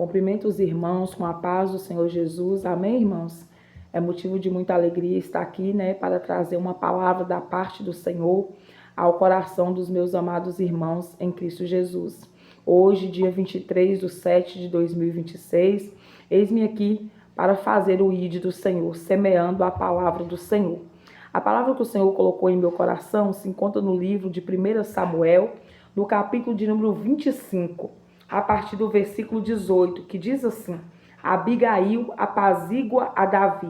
Cumprimento os irmãos com a paz do Senhor Jesus. Amém, irmãos? É motivo de muita alegria estar aqui, para trazer uma palavra da parte do Senhor ao coração dos meus amados irmãos em Cristo Jesus. Hoje, dia 23/7/2026, eis-me aqui para fazer o ID do Senhor, semeando a palavra do Senhor. A palavra que o Senhor colocou em meu coração se encontra no livro de 1 Samuel, no capítulo de número 25, a partir do versículo 18, que diz assim: Abigail apazigua a Davi.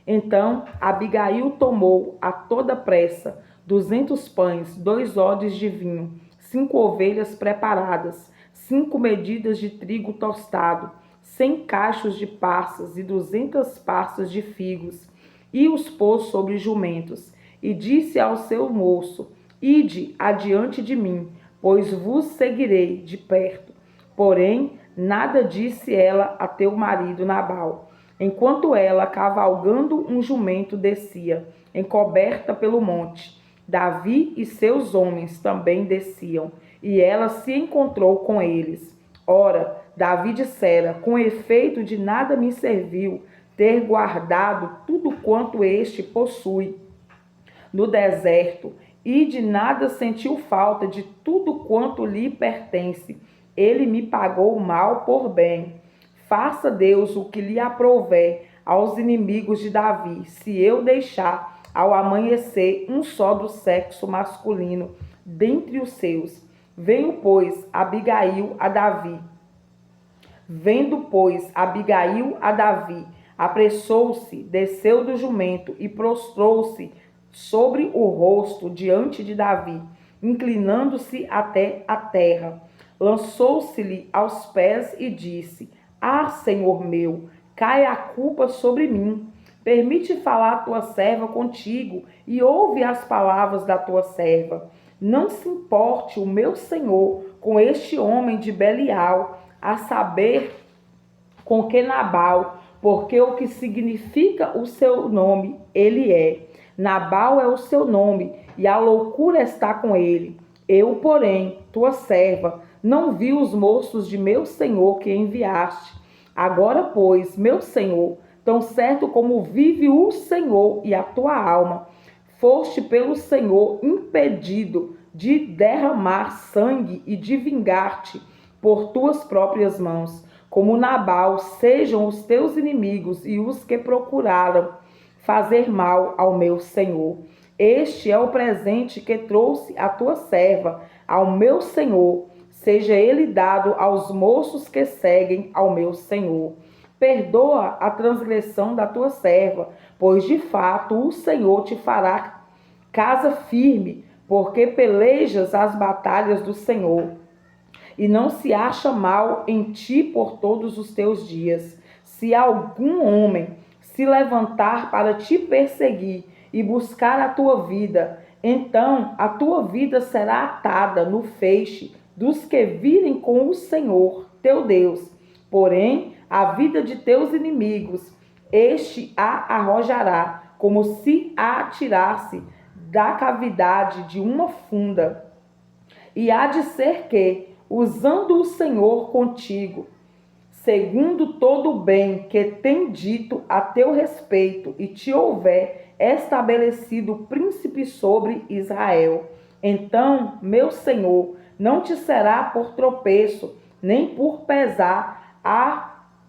Então Abigail tomou a toda pressa 200 pães, 2 odres de vinho, 5 ovelhas preparadas, 5 medidas de trigo tostado, 100 cachos de passas e 200 passas de figos, e os pôs sobre jumentos, e disse ao seu moço: Ide adiante de mim, pois vos seguirei de perto. Porém, nada disse ela a teu marido Nabal, enquanto ela, cavalgando um jumento, descia, encoberta pelo monte. Davi e seus homens também desciam, e ela se encontrou com eles. Ora, Davi dissera: com efeito de nada me serviu ter guardado tudo quanto este possui no deserto, e de nada sentiu falta de tudo quanto lhe pertence. Ele me pagou mal por bem. Faça Deus o que lhe aprouver aos inimigos de Davi, se eu deixar ao amanhecer um só do sexo masculino dentre os seus. Veio, pois, Abigail a Davi. Vendo, pois, Abigail a Davi, apressou-se, desceu do jumento e prostrou-se sobre o rosto diante de Davi, inclinando-se até a terra. Lançou-se-lhe aos pés e disse: Ah, Senhor meu, cai a culpa sobre mim. Permite falar a tua serva contigo e ouve as palavras da tua serva. Não se importe o meu senhor com este homem de Belial, a saber, com que Nabal, porque o que significa o seu nome, ele é. Nabal é o seu nome, e a loucura está com ele. Eu, porém, tua serva, não vi os moços de meu senhor que enviaste. Agora, pois, meu senhor, tão certo como vive o Senhor e a tua alma, foste pelo Senhor impedido de derramar sangue e de vingar-te por tuas próprias mãos. Como Nabal, sejam os teus inimigos e os que procuraram fazer mal ao meu senhor. Este é o presente que trouxe a tua serva ao meu senhor. Seja ele dado aos moços que seguem ao meu senhor. Perdoa a transgressão da tua serva, pois de fato o Senhor te fará casa firme, porque pelejas as batalhas do Senhor, e não se acha mal em ti por todos os teus dias. Se algum homem se levantar para te perseguir e buscar a tua vida, então a tua vida será atada no feixe dos que virem com o Senhor, teu Deus. Porém, a vida de teus inimigos, este a arrojará, como se a atirasse da cavidade de uma funda. E há de ser que, usando o Senhor contigo, segundo todo o bem que tem dito a teu respeito, e te houver estabelecido príncipe sobre Israel, então, meu Senhor, não te será por tropeço, nem por pesar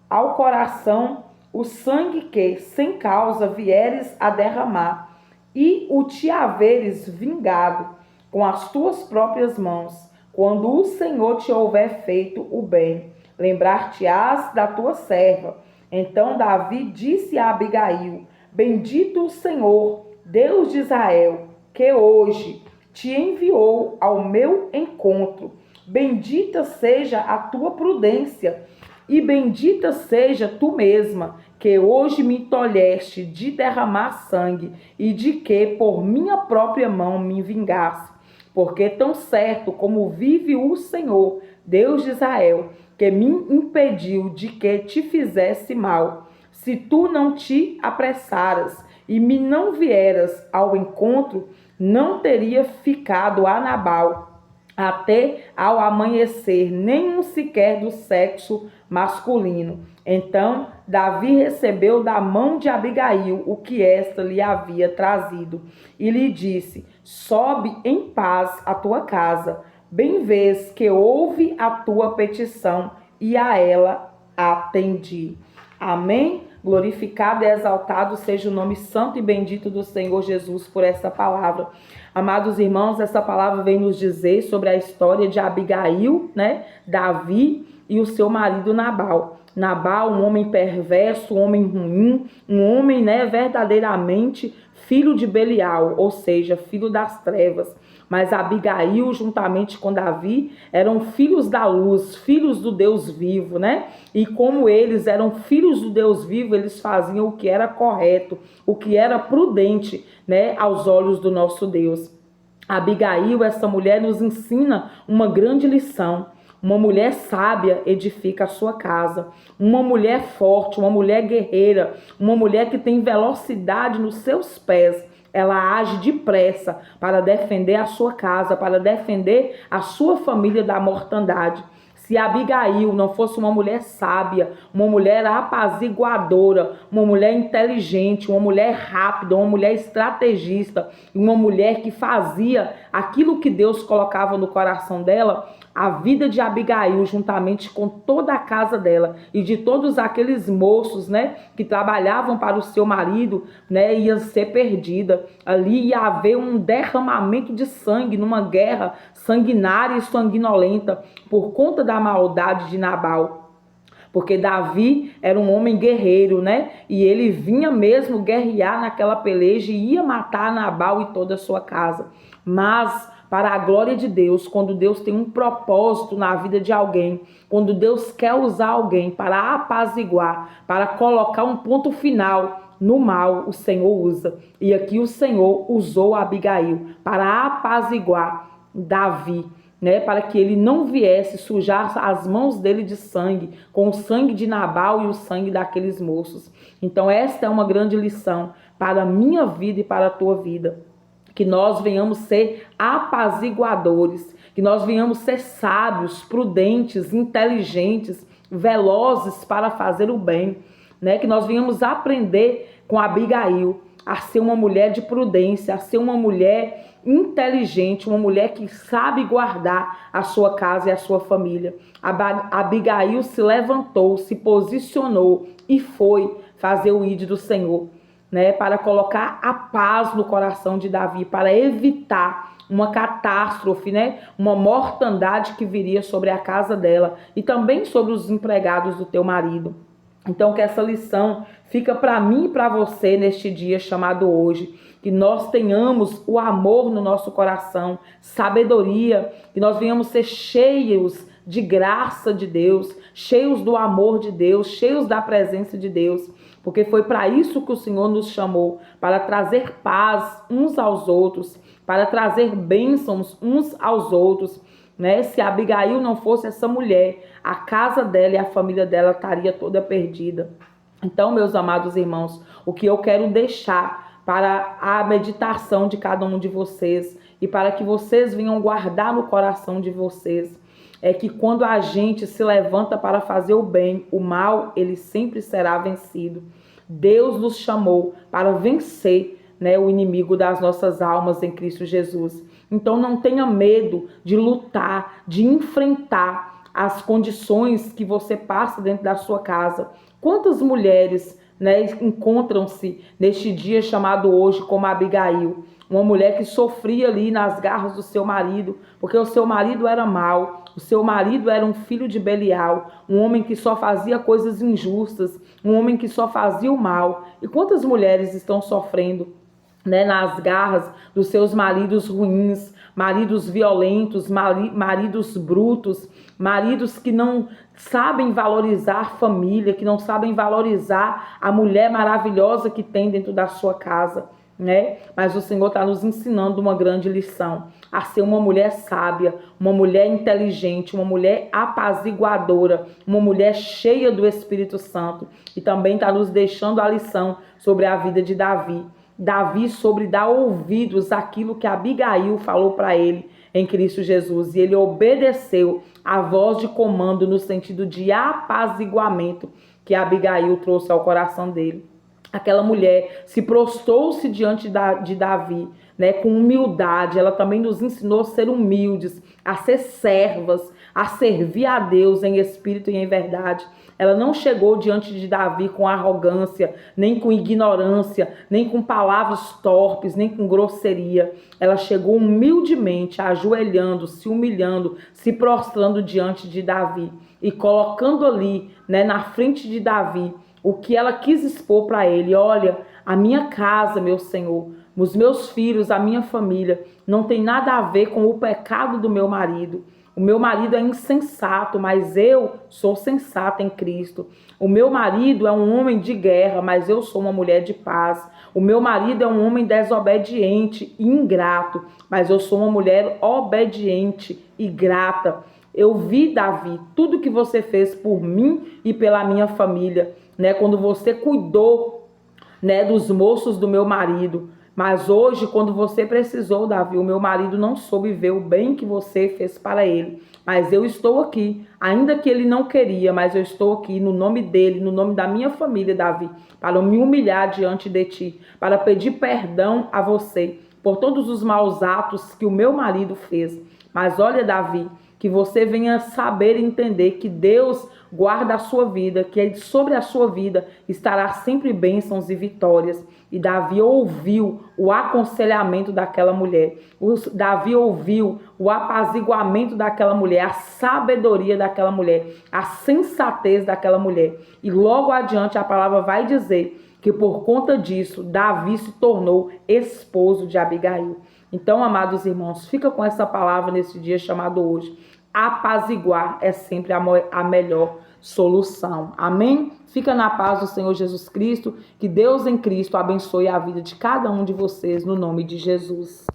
ao coração o sangue que, sem causa, vieres a derramar, e o te haveres vingado com as tuas próprias mãos, quando o Senhor te houver feito o bem. Lembrar-te-ás da tua serva. Então Davi disse a Abigail: Bendito o Senhor, Deus de Israel, que hoje te enviou ao meu encontro. Bendita seja a tua prudência, e bendita seja tu mesma, que hoje me tolheste de derramar sangue, e de que por minha própria mão me vingasse. Porque tão certo como vive o Senhor, Deus de Israel, que me impediu de que te fizesse mal, se tu não te apressaras e me não vieras ao encontro, não teria ficado a Nabal até ao amanhecer, nenhum sequer do sexo masculino. Então Davi recebeu da mão de Abigail o que esta lhe havia trazido e lhe disse: sobe em paz à tua casa, bem vês que ouve a tua petição e a ela atendi. Amém? Glorificado e exaltado seja o nome santo e bendito do Senhor Jesus por essa palavra. Amados irmãos, essa palavra vem nos dizer sobre a história de Abigail, Davi e o seu marido Nabal. Nabal, um homem perverso, um homem ruim, um homem, verdadeiramente filho de Belial, ou seja, filho das trevas. Mas Abigail, juntamente com Davi, eram filhos da luz, filhos do Deus vivo, E como eles eram filhos do Deus vivo, eles faziam o que era correto, o que era prudente, aos olhos do nosso Deus. Abigail, essa mulher, nos ensina uma grande lição. Uma mulher sábia edifica a sua casa. Uma mulher forte, uma mulher guerreira, uma mulher que tem velocidade nos seus pés. Ela age depressa para defender a sua casa, para defender a sua família da mortandade. Se Abigail não fosse uma mulher sábia, uma mulher apaziguadora, uma mulher inteligente, uma mulher rápida, uma mulher estrategista, uma mulher que fazia aquilo que Deus colocava no coração dela, a vida de Abigail, juntamente com toda a casa dela e de todos aqueles moços, que trabalhavam para o seu marido, ia ser perdida. Ali ia haver um derramamento de sangue numa guerra sanguinária e sanguinolenta por conta da maldade de Nabal. Porque Davi era um homem guerreiro, E ele vinha mesmo guerrear naquela peleja e ia matar Nabal e toda a sua casa. Mas para a glória de Deus, quando Deus tem um propósito na vida de alguém, quando Deus quer usar alguém para apaziguar, para colocar um ponto final no mal, o Senhor usa. E aqui o Senhor usou Abigail para apaziguar Davi, para que ele não viesse sujar as mãos dele de sangue, com o sangue de Nabal e o sangue daqueles moços. Então esta é uma grande lição para a minha vida e para a tua vida. Que nós venhamos ser apaziguadores, que nós venhamos ser sábios, prudentes, inteligentes, velozes para fazer o bem, Que nós venhamos aprender com Abigail a ser uma mulher de prudência, a ser uma mulher inteligente, uma mulher que sabe guardar a sua casa e a sua família. Abigail se levantou, se posicionou e foi fazer o ídolo do Senhor. Para colocar a paz no coração de Davi, para evitar uma catástrofe, uma mortandade que viria sobre a casa dela e também sobre os empregados do teu marido. Então que essa lição fica para mim e para você neste dia chamado hoje, que nós tenhamos o amor no nosso coração, sabedoria, que nós venhamos ser cheios de graça de Deus, cheios do amor de Deus, cheios da presença de Deus, porque foi para isso que o Senhor nos chamou, para trazer paz uns aos outros, para trazer bênçãos uns aos outros, Se Abigail não fosse essa mulher, a casa dela e a família dela estaria toda perdida. Então, meus amados irmãos, o que eu quero deixar para a meditação de cada um de vocês e para que vocês venham guardar no coração de vocês, é que quando a gente se levanta para fazer o bem, o mal, ele sempre será vencido. Deus nos chamou para vencer, o inimigo das nossas almas em Cristo Jesus. Então não tenha medo de lutar, de enfrentar as condições que você passa dentro da sua casa. Quantas mulheres, encontram-se neste dia chamado hoje como Abigail? Uma mulher que sofria ali nas garras do seu marido, porque o seu marido era mau, o seu marido era um filho de Belial, um homem que só fazia coisas injustas, um homem que só fazia o mal. E quantas mulheres estão sofrendo, nas garras dos seus maridos ruins, maridos violentos, maridos brutos, maridos que não sabem valorizar a família, que não sabem valorizar a mulher maravilhosa que tem dentro da sua casa. Mas o Senhor está nos ensinando uma grande lição, a ser uma mulher sábia, uma mulher inteligente, uma mulher apaziguadora, uma mulher cheia do Espírito Santo. E também está nos deixando a lição sobre a vida de Davi. Davi sobre dar ouvidos àquilo que Abigail falou para ele. em Cristo Jesus. E ele obedeceu a voz de comando no sentido de apaziguamento que Abigail trouxe ao coração dele. Aquela mulher se prostrou-se diante de Davi, né, com humildade. Ela também nos ensinou a ser humildes, a ser servas, a servir a Deus em espírito e em verdade. Ela não chegou diante de Davi com arrogância, nem com ignorância, nem com palavras torpes, nem com grosseria. Ela chegou humildemente, ajoelhando, se humilhando, se prostrando diante de Davi e colocando ali, né, na frente de Davi, o que ela quis expor para ele. Olha, a minha casa, meu Senhor, os meus filhos, a minha família, não tem nada a ver com o pecado do meu marido. O meu marido é insensato, mas eu sou sensata em Cristo. O meu marido é um homem de guerra, mas eu sou uma mulher de paz. O meu marido é um homem desobediente e ingrato, mas eu sou uma mulher obediente e grata. Eu vi, Davi, tudo que você fez por mim e pela minha família, né? Quando você cuidou, né, dos moços do meu marido. Mas hoje, quando você precisou, Davi, o meu marido não soube ver o bem que você fez para ele. Mas eu estou aqui, ainda que ele não queria, mas eu estou aqui no nome dele, no nome da minha família, Davi, para me humilhar diante de ti, para pedir perdão a você por todos os maus atos que o meu marido fez. Mas olha, Davi, que você venha saber e entender que Deus guarda a sua vida, que sobre a sua vida estará sempre bênçãos e vitórias. E Davi ouviu o aconselhamento daquela mulher. Davi ouviu o apaziguamento daquela mulher, a sabedoria daquela mulher, a sensatez daquela mulher. E logo adiante a palavra vai dizer que por conta disso, Davi se tornou esposo de Abigail. Então, amados irmãos, fica com essa palavra nesse dia chamado hoje. Apaziguar é sempre a melhor solução. Amém? Fica na paz do Senhor Jesus Cristo. Que Deus em Cristo abençoe a vida de cada um de vocês no nome de Jesus.